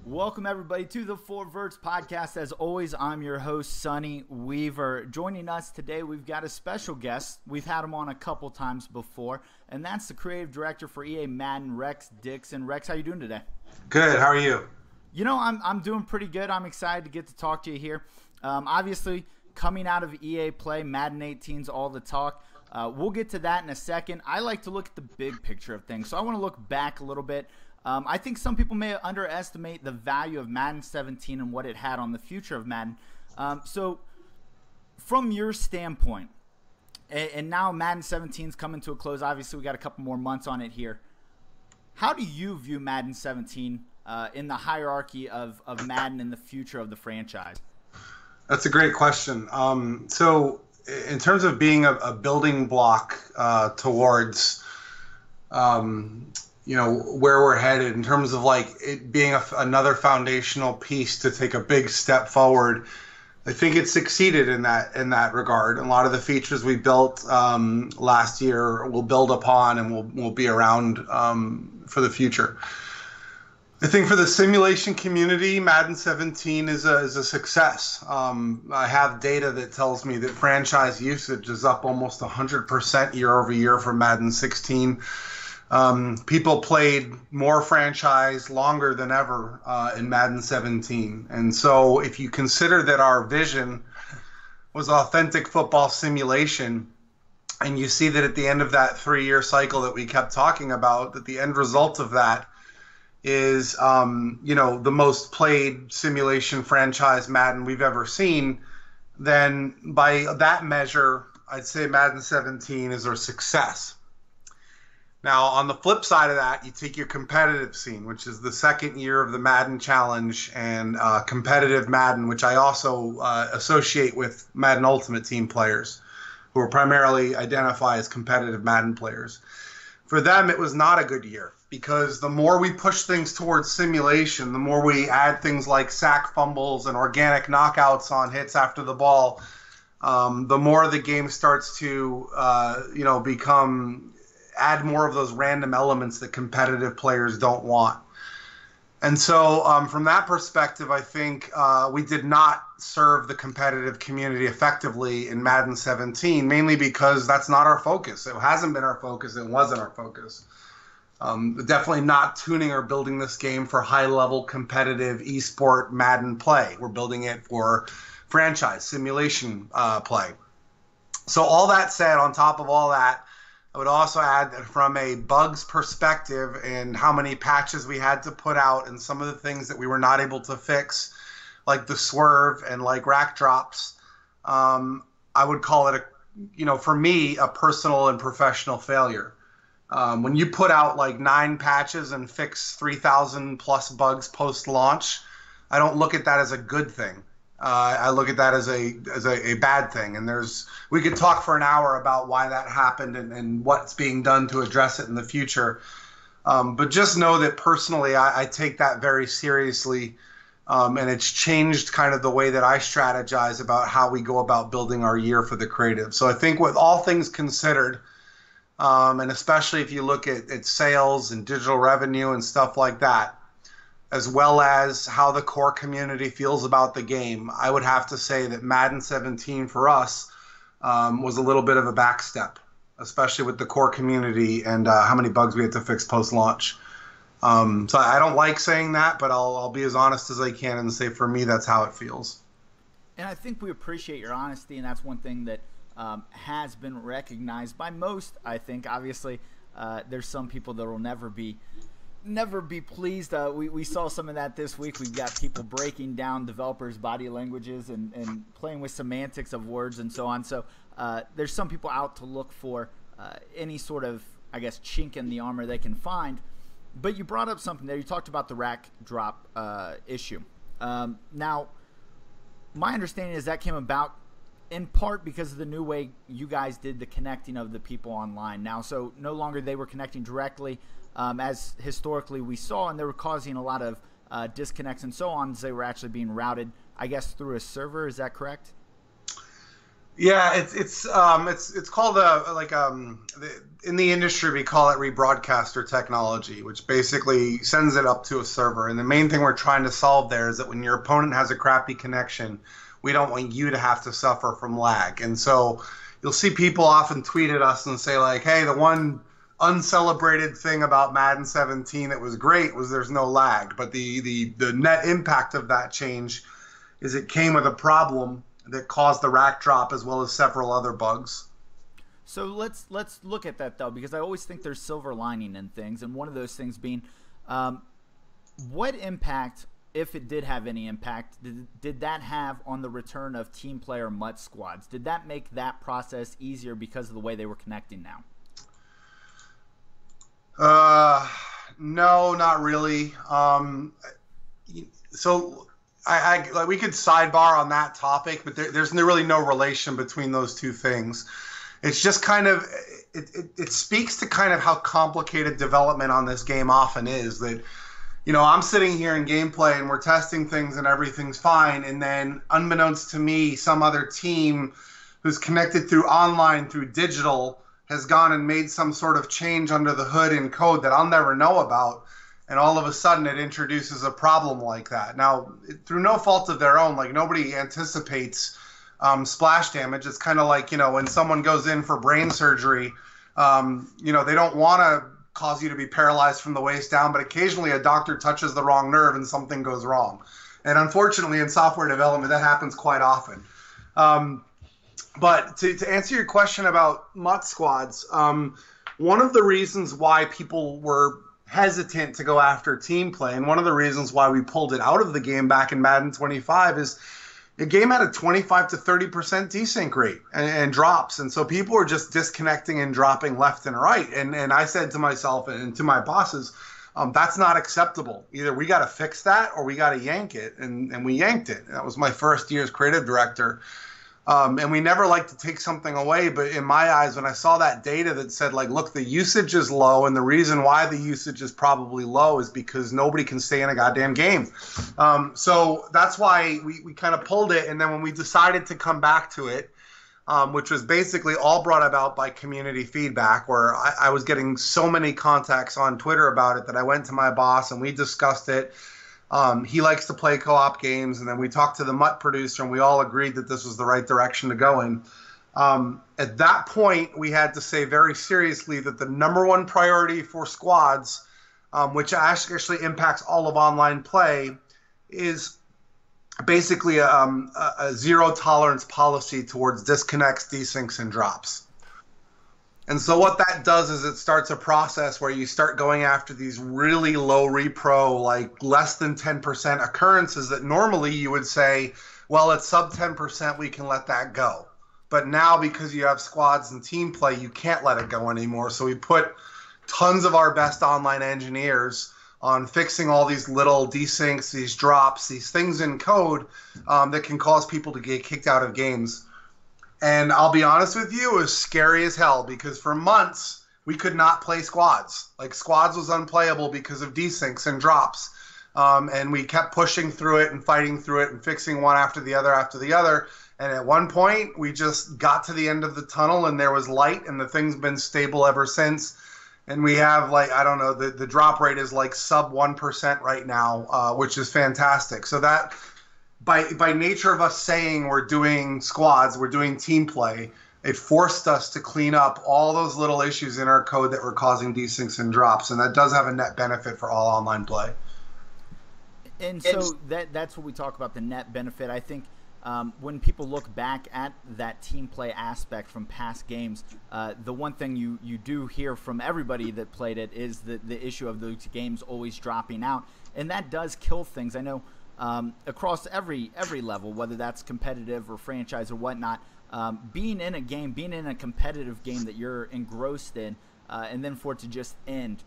Welcome, everybody, to the Four Verts podcast. As always, I'm your host, Sonny Weaver. Joining us today, we've got a special guest. We've had him on a couple times before, and that's the Creative Director for EA Madden, Rex Dickson. Rex, how you doing today? Good. How are you? You know, I'm doing pretty good. I'm excited to get to talk to you here. Obviously, coming out of EA Play, Madden 18's all the talk. We'll get to that in a second. I like to look at the big picture of things, so I want to look back a little bit. I think some people may underestimate the value of Madden 17 and what it had on the future of Madden. So from your standpoint, and now Madden 17 is coming to a close. Obviously, we got a couple more months on it here. How do you view Madden 17 in the hierarchy of Madden and the future of the franchise? That's a great question. So in terms of being a building block towards where we're headed, in terms of like it being another foundational piece to take a big step forward, I think it succeeded in that regard. A lot of the features we built last year we'll build upon and will be around for the future. I think for the simulation community, Madden 17 is a success. I have data that tells me that franchise usage is up almost 100% year over year for Madden 16. People played more franchise longer than ever in Madden 17. And so if you consider that our vision was authentic football simulation, and you see that at the end of that 3-year cycle that we kept talking about, that the end result of that is, the most played simulation franchise Madden we've ever seen, then by that measure, I'd say Madden 17 is our success. Now, on the flip side of that, you take your competitive scene, which is the second year of the Madden Challenge, and competitive Madden, which I also associate with Madden Ultimate Team players, who are primarily identify as competitive Madden players. For them, it was not a good year, because the more we push things towards simulation, the more we add things like sack fumbles and organic knockouts on hits after the ball, the more the game starts to add more of those random elements that competitive players don't want. And so from that perspective, I think we did not serve the competitive community effectively in Madden 17, mainly because that's not our focus. It hasn't been our focus. It wasn't our focus. Definitely not tuning or building this game for high-level competitive esport Madden play. We're building it for franchise simulation play. So all that said, on top of all that, I would also add that from a bugs perspective and how many patches we had to put out and some of the things that we were not able to fix, like the swerve and like rack drops, I would call it, for me, a personal and professional failure. When you put out like 9 patches and fix 3,000 plus bugs post-launch, I don't look at that as a good thing. I look at that as a bad thing, and we could talk for an hour about why that happened and what's being done to address it in the future. But just know that personally, I take that very seriously, and it's changed kind of the way that I strategize about how we go about building our year for the creative. So I think with all things considered, and especially if you look at sales and digital revenue and stuff like that, as well as how the core community feels about the game, I would have to say that Madden 17 for us was a little bit of a backstep, especially with the core community and how many bugs we had to fix post-launch. So I don't like saying that, but I'll be as honest as I can and say for me that's how it feels. And I think we appreciate your honesty, and that's one thing that has been recognized by most, I think. Obviously, there's some people that will never be pleased. We saw some of that this week. We've got people breaking down developers' body languages and playing with semantics of words and so on. So there's some people out to look for any sort of, I guess, chink in the armor they can find. But you brought up something there. You talked about the rack drop issue. Now, my understanding is that came about in part because of the new way you guys did the connecting of the people online. Now, so no longer they were connecting directly, as historically we saw, and they were causing a lot of disconnects and so on as they were actually being routed, I guess, through a server. Is that correct? Yeah, it's called in the industry we call it rebroadcaster technology, which basically sends it up to a server. And the main thing we're trying to solve there is that when your opponent has a crappy connection, we don't want you to have to suffer from lag. And so you'll see people often tweet at us and say like, "Hey, the one uncelebrated thing about Madden 17 that was great was there's no lag." But the net impact of that change is it came with a problem that caused the rack drop as well as several other bugs. So let's look at that though, because I always think there's silver lining in things, and one of those things being, what impact, if it did have any impact, did that have on the return of team player MUT squads? Did that make that process easier because of the way they were connecting now? No, not really. So I like we could sidebar on that topic, but there's really no relation between those two things. It's just kind of it speaks to kind of how complicated development on this game often is. That I'm sitting here in gameplay and we're testing things and everything's fine, and then unbeknownst to me, some other team who's connected through online through digital has gone and made some sort of change under the hood in code that I'll never know about, and all of a sudden it introduces a problem like that. Now, through no fault of their own, like nobody anticipates splash damage. It's kind of like, when someone goes in for brain surgery, they don't want to cause you to be paralyzed from the waist down, but occasionally a doctor touches the wrong nerve and something goes wrong. And unfortunately in software development, that happens quite often. But to answer your question about MUT squads, one of the reasons why people were hesitant to go after team play, and one of the reasons why we pulled it out of the game back in Madden 25 is the game had a 25 to 30% desync rate and drops. And so people were just disconnecting and dropping left and right. And I said to myself and to my bosses, that's not acceptable. Either we got to fix that or we got to yank it. And we yanked it. That was my first year as creative director. And we never like to take something away, but in my eyes, when I saw that data that said, like, look, the usage is low, and the reason why the usage is probably low is because nobody can stay in a goddamn game. So that's why we kind of pulled it, and then when we decided to come back to it, which was basically all brought about by community feedback, where I was getting so many contacts on Twitter about it that I went to my boss and we discussed it. He likes to play co-op games, and then we talked to the MUT producer, and we all agreed that this was the right direction to go in. At that point, we had to say very seriously that the number one priority for squads, which actually impacts all of online play, is basically a zero-tolerance policy towards disconnects, desyncs, and drops. And so what that does is it starts a process where you start going after these really low repro, like less than 10% occurrences that normally you would say, well, at sub 10%, we can let that go. But now because you have squads and team play, you can't let it go anymore. So we put tons of our best online engineers on fixing all these little desyncs, these drops, these things in code that can cause people to get kicked out of games. And I'll be honest with you, it was scary as hell because for months we could not play squads. Like squads was unplayable because of desyncs and drops. And we kept pushing through it and fighting through it and fixing one after the other after the other. And at one point we just got to the end of the tunnel and there was light and the thing's been stable ever since. And we have like, I don't know, the drop rate is like sub 1% right now, which is fantastic. So that by nature of us saying we're doing squads, we're doing team play, it forced us to clean up all those little issues in our code that were causing desyncs and drops, and that does have a net benefit for all online play. And so that's what we talk about, the net benefit. I think when people look back at that team play aspect from past games, the one thing you do hear from everybody that played it is the issue of those games always dropping out, and that does kill things. I know across every level, whether that's competitive or franchise or whatnot, being in a game, being in a competitive game that you're engrossed in, and then for it to just end,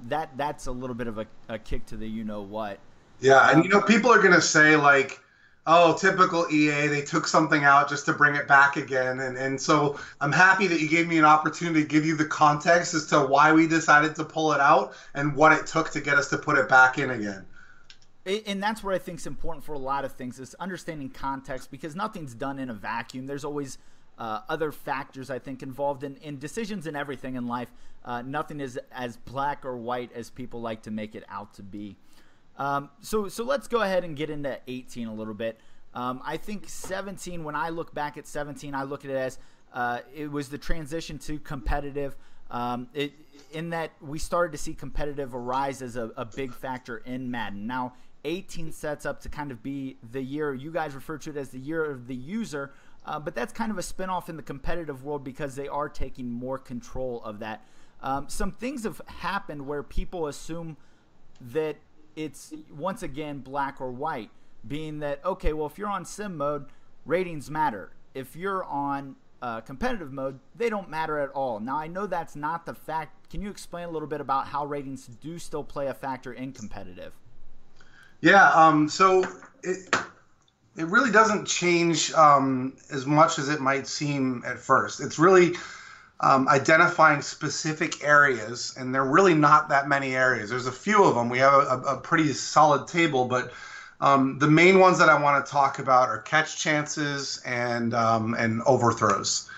that's a little bit of a kick to the you-know-what. Yeah, and people are going to say, like, oh, typical EA, they took something out just to bring it back again. And so I'm happy that you gave me an opportunity to give you the context as to why we decided to pull it out and what it took to get us to put it back in again. And that's what I think is important for a lot of things, is understanding context, because nothing's done in a vacuum. There's always other factors, I think, involved in decisions and everything in life. Nothing is as black or white as people like to make it out to be. So let's go ahead and get into 18 a little bit. I think 17, when I look back at 17, I look at it as it was the transition to competitive. In that we started to see competitive arise as a big factor in Madden. Now, 18 sets up to kind of be the year, you guys refer to it as the year of the user, but that's kind of a spinoff in the competitive world because they are taking more control of that. Some things have happened where people assume that it's, once again, black or white, being that, okay, well, if you're on sim mode, ratings matter. If you're on competitive mode, they don't matter at all. Now, I know that's not the fact. Can you explain a little bit about how ratings do still play a factor in competitive? Yeah, so it really doesn't change as much as it might seem at first. It's really identifying specific areas, and there are really not that many areas. There's a few of them. We have a pretty solid table, but the main ones that I want to talk about are catch chances and overthrows.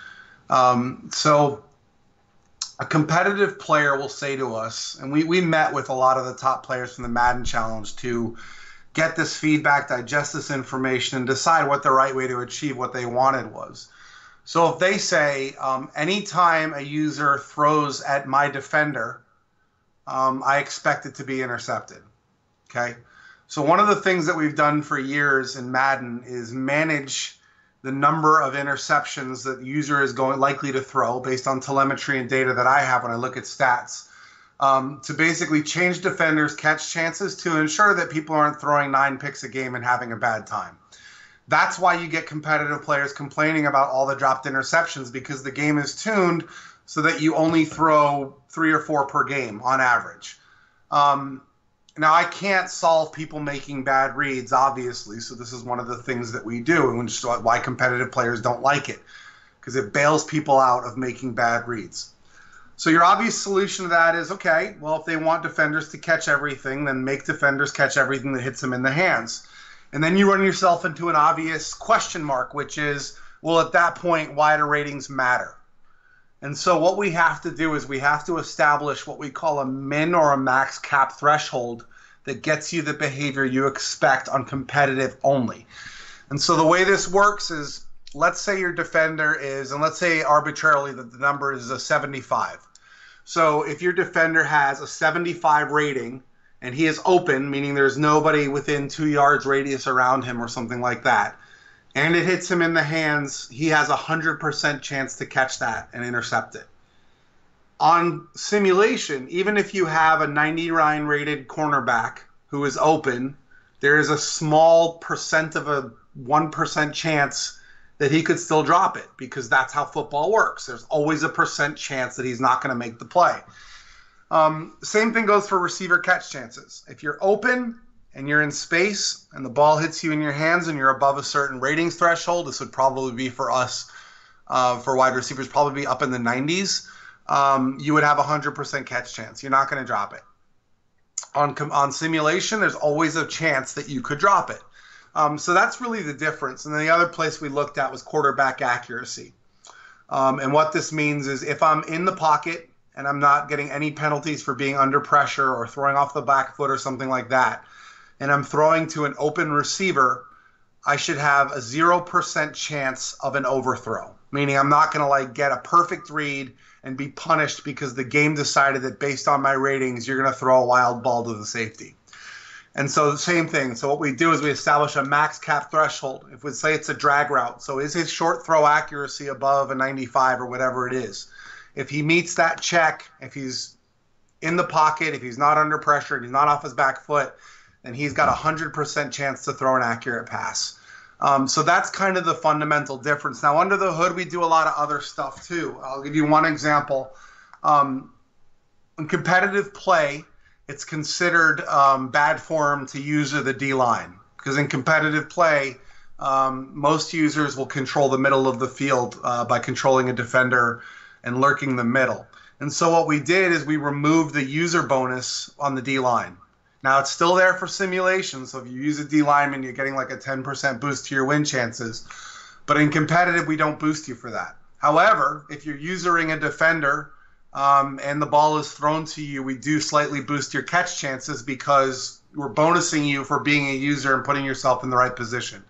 So a competitive player will say to us, and we met with a lot of the top players from the Madden Challenge to get this feedback, digest this information, and decide what the right way to achieve what they wanted was. So if they say, anytime a user throws at my defender, I expect it to be intercepted. Okay? So one of the things that we've done for years in Madden is manage the number of interceptions that the user is likely to throw based on telemetry and data that I have when I look at stats, to basically change defenders' catch chances to ensure that people aren't throwing 9 picks a game and having a bad time. That's why you get competitive players complaining about all the dropped interceptions, because the game is tuned so that you only throw 3 or 4 per game on average. Now, I can't solve people making bad reads, obviously, so this is one of the things that we do, and which is why competitive players don't like it, because it bails people out of making bad reads. So your obvious solution to that is, okay, well, if they want defenders to catch everything, then make defenders catch everything that hits them in the hands. And then you run yourself into an obvious question mark, which is, well, at that point, why do ratings matter? And so what we have to do is we have to establish what we call a min or a max cap threshold that gets you the behavior you expect on competitive only. And so the way this works is, let's say your defender is, and let's say arbitrarily that the number is a 75. So if your defender has a 75 rating and he is open, meaning there's nobody within 2 yards radius around him or something like that, and it hits him in the hands, he has a 100% chance to catch that and intercept it. On simulation, even if you have a 99 rated cornerback who is open, there is a small percent of a 1% chance that he could still drop it, because that's how football works. There's always a percent chance that he's not going to make the play. Same thing goes for receiver catch chances. If you're open and you're in space and the ball hits you in your hands and you're above a certain ratings threshold, this would probably be for us, for wide receivers, probably be up in the 90s, you would have a 100% catch chance. You're not going to drop it. On simulation, there's always a chance that you could drop it. So that's really the difference. And then the other place we looked at was quarterback accuracy. And what this means is if I'm in the pocket and I'm not getting any penalties for being under pressure or throwing off the back foot or something like that, and I'm throwing to an open receiver, I should have a 0% chance of an overthrow, meaning I'm not going to get a perfect read and be punished because the game decided that based on my ratings, you're going to throw a wild ball to the safety. And so the same thing. So what we do is we establish a max cap threshold. If we say it's a drag route, so is his short throw accuracy above a 95 or whatever it is? If he meets that check, if he's in the pocket, if he's not under pressure, and he's not off his back foot, then he's got a 100% chance to throw an accurate pass. So that's kind of the fundamental difference. Now, under the hood, we do a lot of other stuff too. I'll give you one example. In competitive play, it's considered bad form to user the D-line, because in competitive play, most users will control the middle of the field by controlling a defender and lurking the middle. And so what we did is we removed the user bonus on the D-line. Now, it's still there for simulation, so if you use a D lineman, you're getting like a 10% boost to your win chances. But in competitive, we don't boost you for that. However, if you're usering a defender and the ball is thrown to you, we do slightly boost your catch chances because we're bonusing you for being a user and putting yourself in the right position.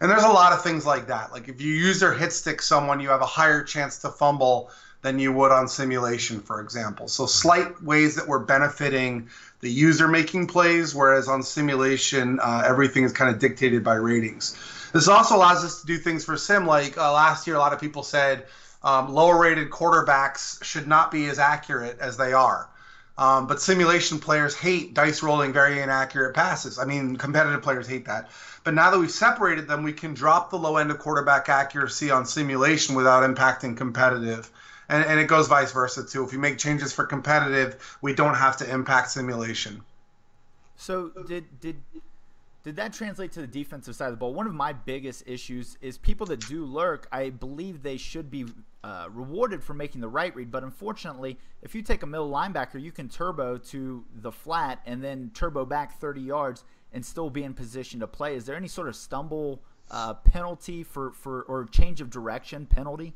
And there's a lot of things like that. Like if you user hit stick someone, you have a higher chance to fumble than you would on simulation, for example. So slight ways that we're benefiting the user making plays, whereas on simulation, everything is kind of dictated by ratings. This also allows us to do things for sim, like last year a lot of people said lower rated quarterbacks should not be as accurate as they are. But simulation players hate dice rolling very inaccurate passes. I mean, competitive players hate that. But now that we've separated them, we can drop the low end of quarterback accuracy on simulation without impacting competitive. And it goes vice versa, too. If you make changes for competitive, we don't have to impact simulation. So did that translate to the defensive side of the ball? One of my biggest issues is people that do lurk, I believe they should be rewarded for making the right read. But unfortunately, if you take a middle linebacker, you can turbo to the flat and then turbo back 30 yards and still be in position to play. Is there any sort of stumble penalty or change of direction penalty?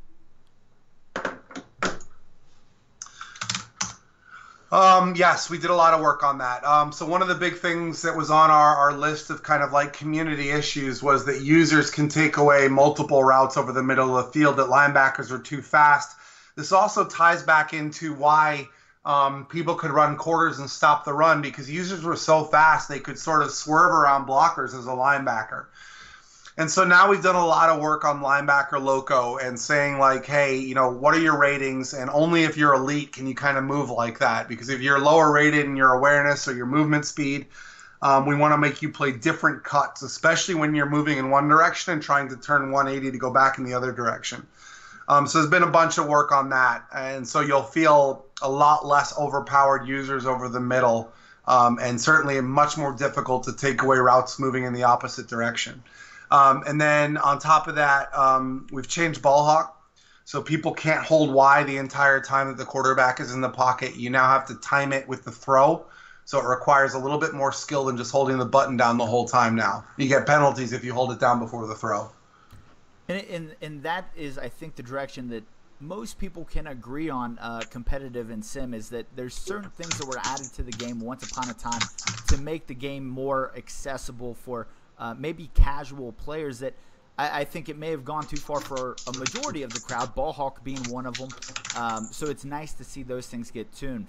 Yes, we did a lot of work on that. So one of the big things that was on our list of kind of like community issues was that users can take away multiple routes over the middle of the field, that linebackers are too fast. This also ties back into why people could run quarters and stop the run, because users were so fast they could sort of swerve around blockers as a linebacker. And so now we've done a lot of work on linebacker loco and saying like, hey, you know, what are your ratings? And only if you're elite can you kind of move like that. Because if you're lower rated in your awareness or your movement speed, we want to make you play different cuts, especially when you're moving in one direction and trying to turn 180 to go back in the other direction. So there's been a bunch of work on that. And so you'll feel a lot less overpowered users over the middle, and certainly much more difficult to take away routes moving in the opposite direction. And then on top of that, we've changed ball hawk. So people can't hold Y the entire time that the quarterback is in the pocket. You now have to time it with the throw. So it requires a little bit more skill than just holding the button down the whole time now. You get penalties if you hold it down before the throw. And that is, I think, the direction that most people can agree on competitive in sim, is that there's certain things that were added to the game once upon a time to make the game more accessible for maybe casual players that I think it may have gone too far for a majority of the crowd, ball hawk being one of them. So it's nice to see those things get tuned.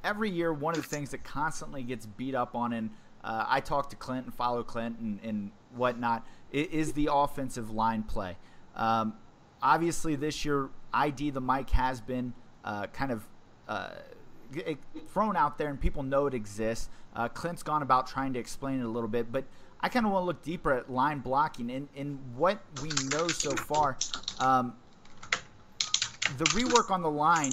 Every year, one of the things that constantly gets beat up on, and I talk to Clint and follow Clint and whatnot, is the offensive line play. Obviously, this year, ID the mic has been kind of thrown out there, and people know it exists. Clint's gone about trying to explain it a little bit, but I kind of want to look deeper at line blocking and what we know so far. The rework on the line,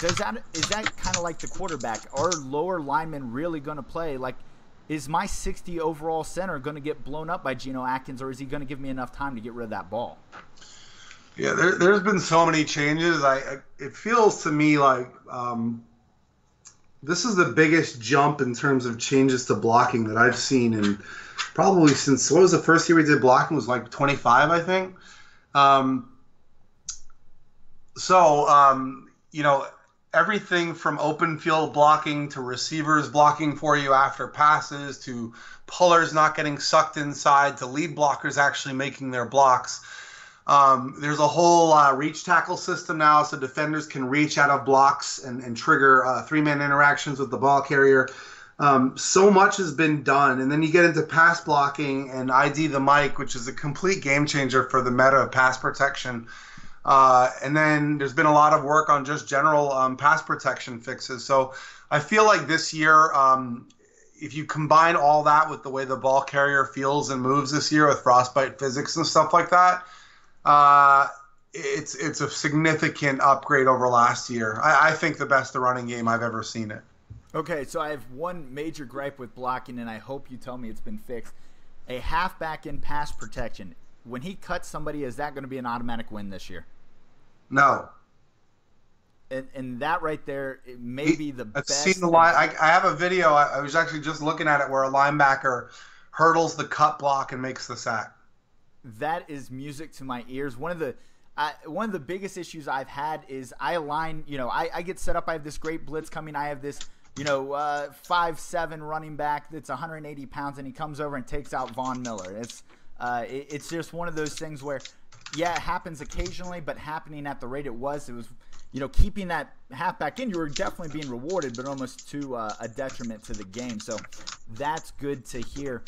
is that kind of like the quarterback? Are lower linemen really going to play? Like, is my 60 overall center going to get blown up by Geno Atkins, or is he going to give me enough time to get rid of that ball? Yeah, there's been so many changes. It feels to me like this is the biggest jump in terms of changes to blocking that I've seen in probably since, what was the first year we did blocking? It was like 25, I think. You know, everything from open field blocking to receivers blocking for you after passes to pullers not getting sucked inside to lead blockers actually making their blocks. There's a whole reach tackle system now, so defenders can reach out of blocks and trigger three-man interactions with the ball carrier. So much has been done. And then you get into pass blocking and ID the mic, which is a complete game changer for the meta of pass protection. And then there's been a lot of work on just general pass protection fixes. So I feel like this year, if you combine all that with the way the ball carrier feels and moves this year with frostbite physics and stuff like that, it's a significant upgrade over last year. I think the best running game I've ever seen it. Okay, so I have one major gripe with blocking, and I hope you tell me it's been fixed. A halfback in pass protection, when he cuts somebody, is that going to be an automatic win this year? No. And that right there, it may be the best. I've seen the line. I have a video. I was actually just looking at it where a linebacker hurdles the cut block and makes the sack. that is music to my ears. One of the biggest issues I've had is I align, I get set up. I have this great blitz coming. I have this, 5'7" running back that's 180 pounds, and he comes over and takes out Von Miller. It's just one of those things where, yeah, it happens occasionally, but happening at the rate it was, keeping that halfback in, you were definitely being rewarded, but almost to a detriment to the game. So that's good to hear.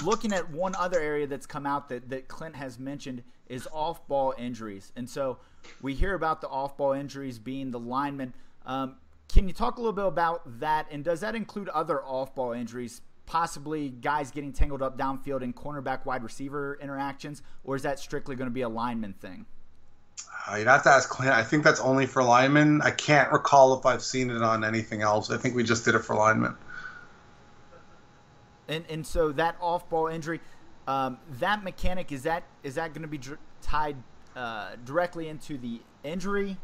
Looking at one other area that's come out that Clint has mentioned is off-ball injuries. And so we hear about the off-ball injuries being the linemen. Can you talk a little bit about that? And does that include other off-ball injuries, possibly guys getting tangled up downfield in cornerback wide receiver interactions, or is that strictly going to be a lineman thing? You'd have to ask Clint. I think that's only for linemen. I can't recall if I've seen it on anything else. I think we just did it for linemen. And so that off-ball injury, that mechanic, is that going to be tied directly into the injury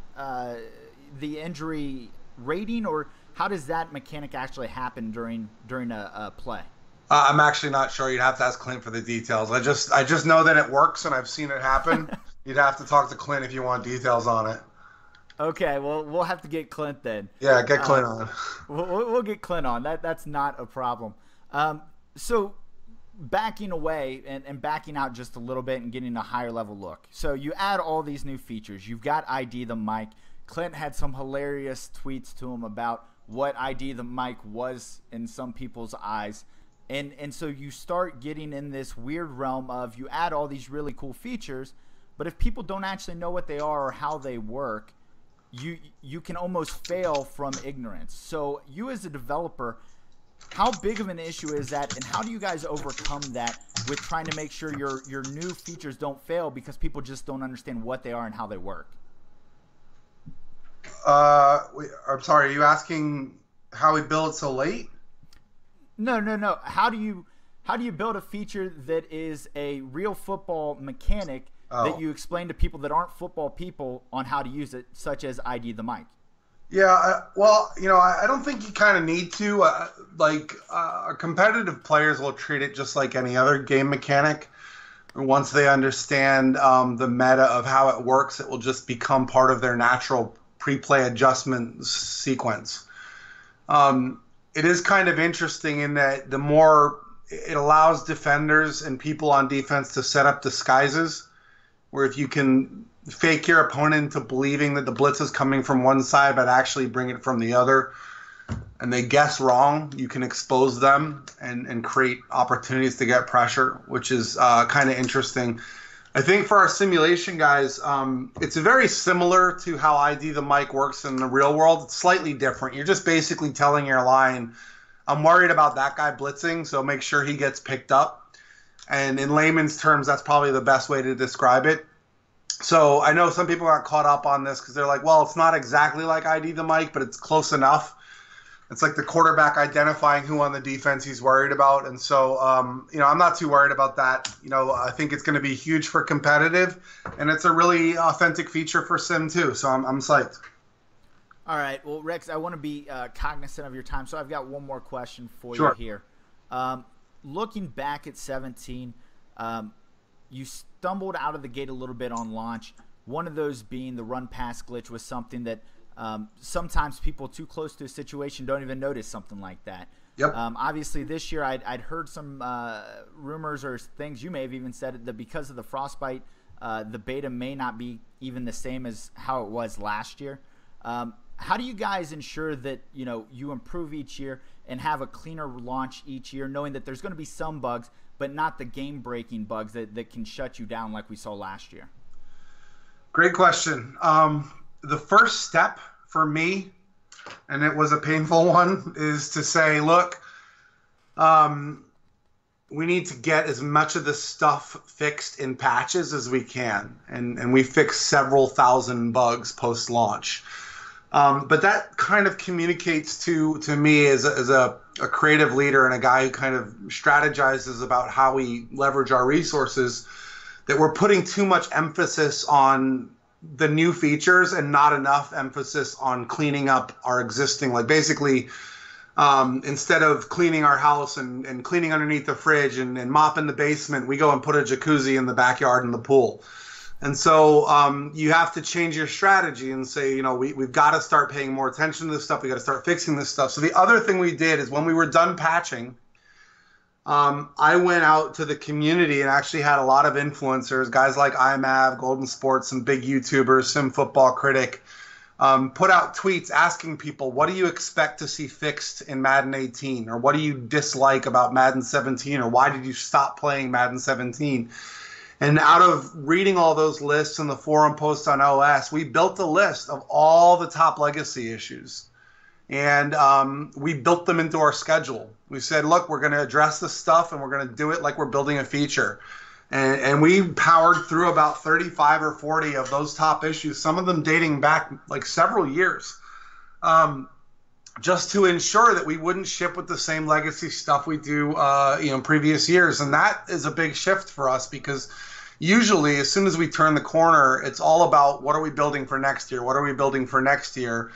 rating, or how does that mechanic actually happen during a play? I'm actually not sure. You'd have to ask Clint for the details. I just know that it works and I've seen it happen. You'd have to talk to Clint if you want details on it. Okay, well, we'll have to get Clint then. Yeah, get Clint on. We'll get Clint on. That's not a problem. So backing away and backing out just a little bit and getting a higher level look. So you add all these new features. You've got ID the Mic. Clint had some hilarious tweets to him about what ID the Mic was in some people's eyes. And so you start getting in this weird realm of you add all these really cool features, but if people don't actually know what they are or how they work, you can almost fail from ignorance. So you as a developer, how big of an issue is that, and how do you guys overcome that with trying to make sure your new features don't fail because people just don't understand what they are and how they work? I'm sorry, are you asking how we build so late? No. How do you build a feature that is a real football mechanic that you explain to people that aren't football people on how to use it, such as ID the Mic? Yeah, well, I don't think you kind of need to. Our competitive players will treat it just like any other game mechanic. Once they understand the meta of how it works, it will just become part of their natural pre-play adjustment sequence. It is kind of interesting in that the more it allows defenders and people on defense to set up disguises, where if you can fake your opponent into believing that the blitz is coming from one side but actually bring it from the other, and they guess wrong, you can expose them and create opportunities to get pressure, which is kind of interesting. I think for our simulation guys, it's very similar to how ID the Mic works in the real world. It's slightly different. You're just basically telling your line, I'm worried about that guy blitzing, so make sure he gets picked up. And in layman's terms, that's probably the best way to describe it. So I know some people got caught up on this because they're like, well, it's not exactly like ID the Mic, but it's close enough. It's like the quarterback identifying who on the defense he's worried about. And so, I'm not too worried about that. I think it's going to be huge for competitive, and it's a really authentic feature for Sim too. So I'm psyched. All right. Well, Rex, I want to be cognizant of your time. So I've got one more question for Sure. you here. Looking back at 17, you stumbled out of the gate a little bit on launch. One of those being the run-pass glitch was something that sometimes people too close to a situation don't even notice something like that. Yep. Obviously, this year I'd heard some rumors or things. You may have even said that because of the frostbite, the beta may not be even the same as how it was last year. How do you guys ensure that you improve each year and have a cleaner launch each year, knowing that there's going to be some bugs, but not the game-breaking bugs that can shut you down like we saw last year? Great question. The first step for me, and it was a painful one, is to say, look, we need to get as much of this stuff fixed in patches as we can. And we fixed several thousand bugs post-launch. But that kind of communicates to me as a creative leader and a guy who kind of strategizes about how we leverage our resources, that we're putting too much emphasis on the new features and not enough emphasis on cleaning up our existing. Like basically, Instead of cleaning our house and cleaning underneath the fridge and mopping the basement, we go and put a jacuzzi in the backyard in the pool. And so you have to change your strategy and say, you know, we've got to start paying more attention to this stuff. We got to start fixing this stuff. So the other thing we did is when we were done patching, I went out to the community and actually had a lot of influencers, guys like iMav, Golden Sports, some big YouTubers, Sim Football Critic, put out tweets asking people, what do you expect to see fixed in Madden 18? Or what do you dislike about Madden 17? Or why did you stop playing Madden 17? And out of reading all those lists and the forum posts on OS, we built a list of all the top legacy issues. And we built them into our schedule. We said, look, we're going to address this stuff and we're going to do it like we're building a feature. And we powered through about 35 or 40 of those top issues, some of them dating back like several years, just to ensure that we wouldn't ship with the same legacy stuff we do in previous years. And that is a big shift for us because usually as soon as we turn the corner, it's all about what are we building for next year? What are we building for next year?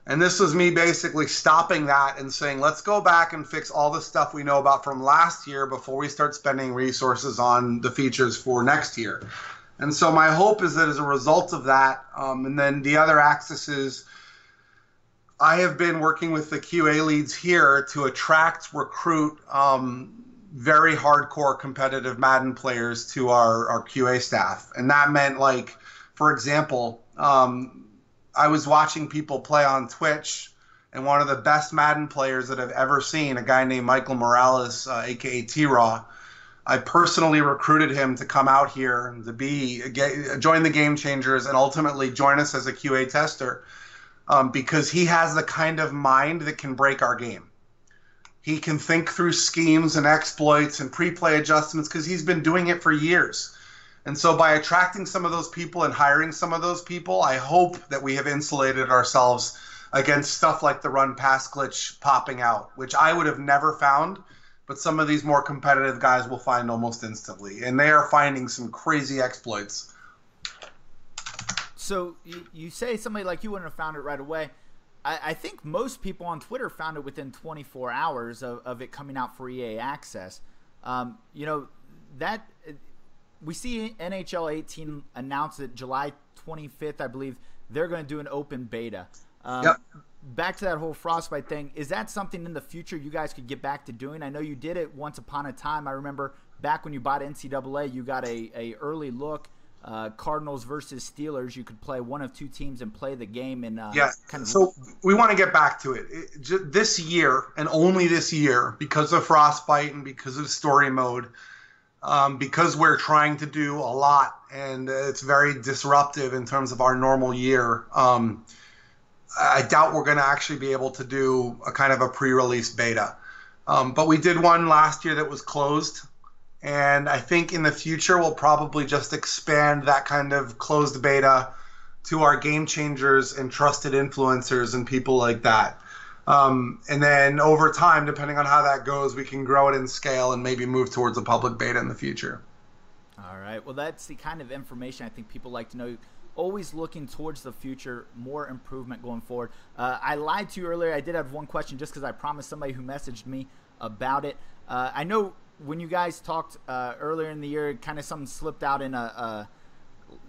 And this was me basically stopping that and saying, let's go back and fix all the stuff we know about from last year before we start spending resources on the features for next year. And so my hope is that as a result of that, and then the other axis is I have been working with the QA leads here to attract, recruit very hardcore competitive Madden players to our QA staff. And that meant, like, for example, I was watching people play on Twitch, and one of the best Madden players that I've ever seen, a guy named Michael Morales, aka T-Raw, I personally recruited him to come out here and to join the Game Changers and ultimately join us as a QA tester because he has the kind of mind that can break our game. He can think through schemes and exploits and pre-play adjustments because he's been doing it for years. And so by attracting some of those people and hiring some of those people, I hope that we have insulated ourselves against stuff like the run-pass glitch popping out, which I would have never found, but some of these more competitive guys will find almost instantly. And they are finding some crazy exploits. So you say somebody like you wouldn't have found it right away. I think most people on Twitter found it within 24 hours of it coming out for EA access. We see NHL 18 announce that July 25th, I believe, they're going to do an open beta. Yep. Back to that whole Frostbite thing, is that something in the future you guys could get back to doing? I know you did it once upon a time. I remember back when you bought NCAA, you got a early look, Cardinals versus Steelers. You could play one of two teams and play the game. And So we want to get back to it. This year, and only this year, because of Frostbite and because of story mode, because we're trying to do a lot and it's very disruptive in terms of our normal year, I doubt we're going to actually be able to do a kind of a pre-release beta. But we did one last year that was closed. And I think in the future, we'll probably just expand that kind of closed beta to our game changers and trusted influencers and people like that. And then over time, depending on how that goes, we can grow it in scale and maybe move towards a public beta in the future. All right. Well, that's the kind of information I think people like to know. Always looking towards the future, more improvement going forward. I lied to you earlier. I did have one question just because I promised somebody who messaged me about it. I know when you guys talked earlier in the year, kind of something slipped out in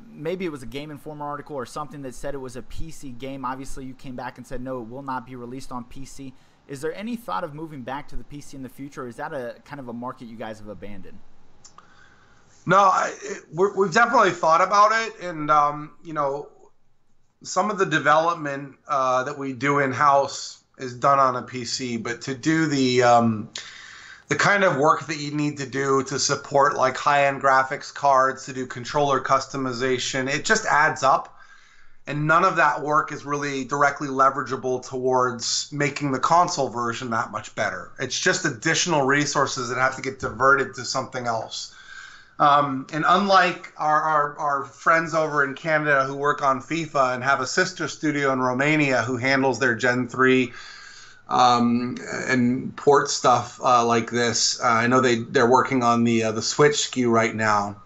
maybe it was a Game Informer article or something that said it was a PC game. Obviously, you came back and said, no, it will not be released on PC. Is there any thought of moving back to the PC in the future, or is that a kind of a market you guys have abandoned? No, we've definitely thought about it. And, some of the development that we do in-house is done on a PC. But to do the kind of work that you need to do to support like high-end graphics cards, to do controller customization, it just adds up. And none of that work is really directly leverageable towards making the console version that much better. It's just additional resources that have to get diverted to something else. And unlike our friends over in Canada who work on FIFA and have a sister studio in Romania who handles their Gen 3 and port stuff like this. I know they're working on the Switch SKU right now.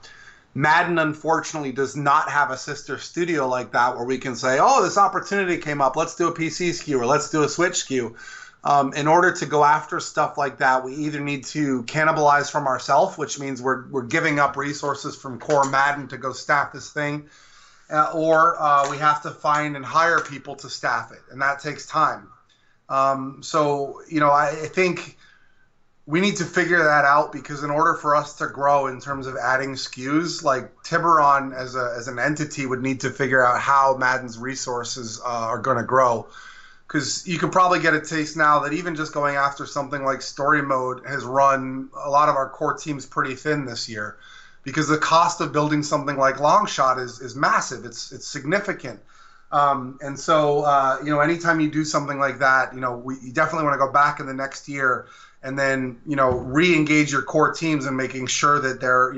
Madden, unfortunately, does not have a sister studio like that where we can say, oh, this opportunity came up, let's do a PC SKU or let's do a Switch SKU. In order to go after stuff like that, we either need to cannibalize from ourselves, which means we're giving up resources from core Madden to go staff this thing, or we have to find and hire people to staff it, and that takes time. So, I think we need to figure that out, because in order for us to grow in terms of adding SKUs, like Tiburon as an entity would need to figure out how Madden's resources are going to grow. Because you can probably get a taste now that even just going after something like story mode has run a lot of our core teams pretty thin this year, because the cost of building something like Longshot is massive. It's significant. And so, anytime you do something like that, you definitely want to go back in the next year and then, re-engage your core teams and making sure that they're,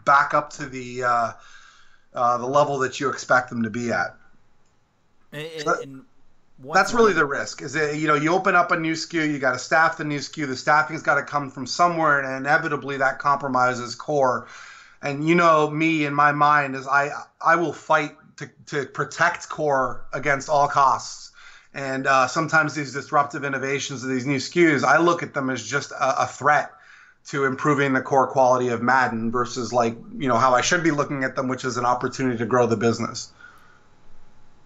back up to the level that you expect them to be at. That's really the risk. Is that, you open up a new SKU, you got to staff the new SKU. The staffing's got to come from somewhere, and inevitably that compromises core. And me in my mind is I will fight to protect core against all costs. And sometimes these disruptive innovations of these new SKUs, I look at them as just a threat to improving the core quality of Madden versus how I should be looking at them, which is an opportunity to grow the business.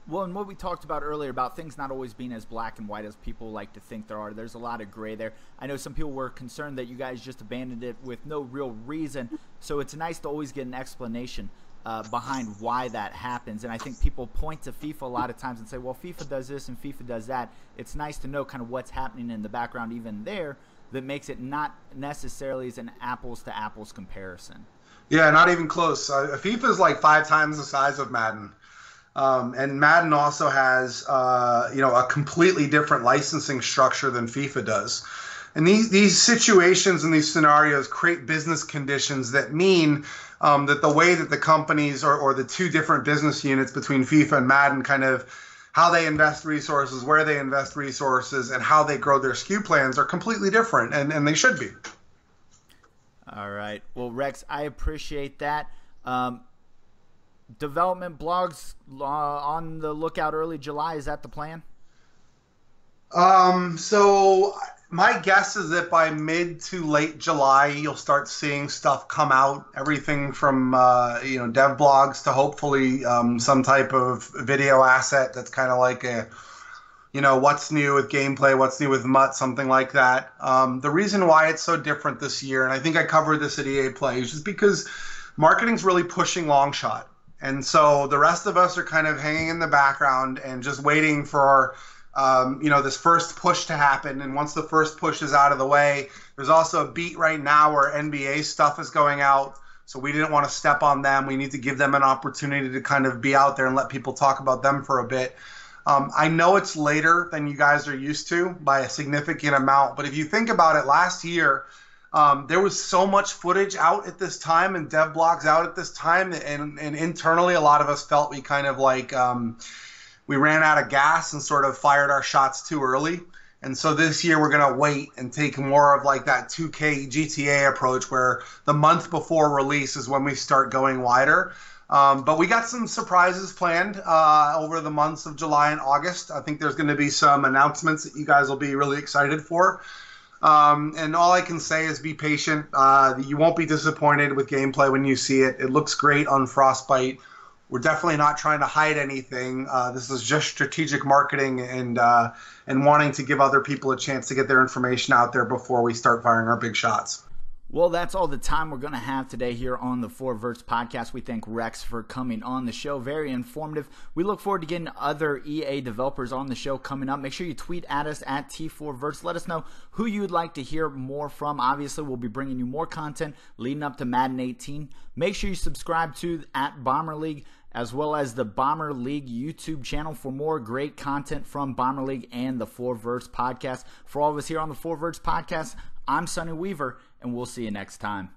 Well, and what we talked about earlier about things not always being as black and white as people like to think there are. There's a lot of gray there. I know some people were concerned that you guys just abandoned it with no real reason. So it's nice to always get an explanation behind why that happens. And I think people point to FIFA a lot of times and say, well, FIFA does this and FIFA does that. It's nice to know kind of what's happening in the background even there that makes it not necessarily as an apples-to-apples comparison. Yeah, not even close. FIFA is like 5 times the size of Madden. And Madden also has, a completely different licensing structure than FIFA does. And these situations and these scenarios create business conditions that mean that the way that the companies or the two different business units between FIFA and Madden, kind of how they invest resources, where they invest resources, and how they grow their SKU plans are completely different, and they should be. All right. Well, Rex, I appreciate that. Development blogs on the lookout early July. Is that the plan? So my guess is that by mid to late July, you'll start seeing stuff come out. Everything from, dev blogs to hopefully some type of video asset that's kind of like a, what's new with gameplay, what's new with MUT, something like that. The reason why it's so different this year, and I think I covered this at EA Play, is just because marketing's really pushing Longshot. And so the rest of us are kind of hanging in the background and just waiting for, this first push to happen. And once the first push is out of the way, there's also a beat right now where NBA stuff is going out. So we didn't want to step on them. We need to give them an opportunity to kind of be out there and let people talk about them for a bit. I know it's later than you guys are used to by a significant amount. But if you think about it, last year, there was so much footage out at this time and dev blogs out at this time, and internally a lot of us felt we kind of we ran out of gas and sort of fired our shots too early. And so this year we're going to wait and take more of that 2K GTA approach where the month before release is when we start going wider. But we got some surprises planned over the months of July and August. I think there's going to be some announcements that you guys will be really excited for. And all I can say is be patient. You won't be disappointed with gameplay when you see it. It looks great on Frostbite. We're definitely not trying to hide anything. This is just strategic marketing and wanting to give other people a chance to get their information out there before we start firing our big shots. Well, that's all the time we're going to have today here on the 4Verts podcast. We thank Rex for coming on the show. Very informative. We look forward to getting other EA developers on the show coming up. Make sure you tweet at us at T4Verts. Let us know who you'd like to hear more from. Obviously, we'll be bringing you more content leading up to Madden 18. Make sure you subscribe to at Bomber League as well as the Bomber League YouTube channel for more great content from Bomber League and the 4Verts podcast. For all of us here on the 4Verts podcast, I'm Sonny Weaver, and we'll see you next time.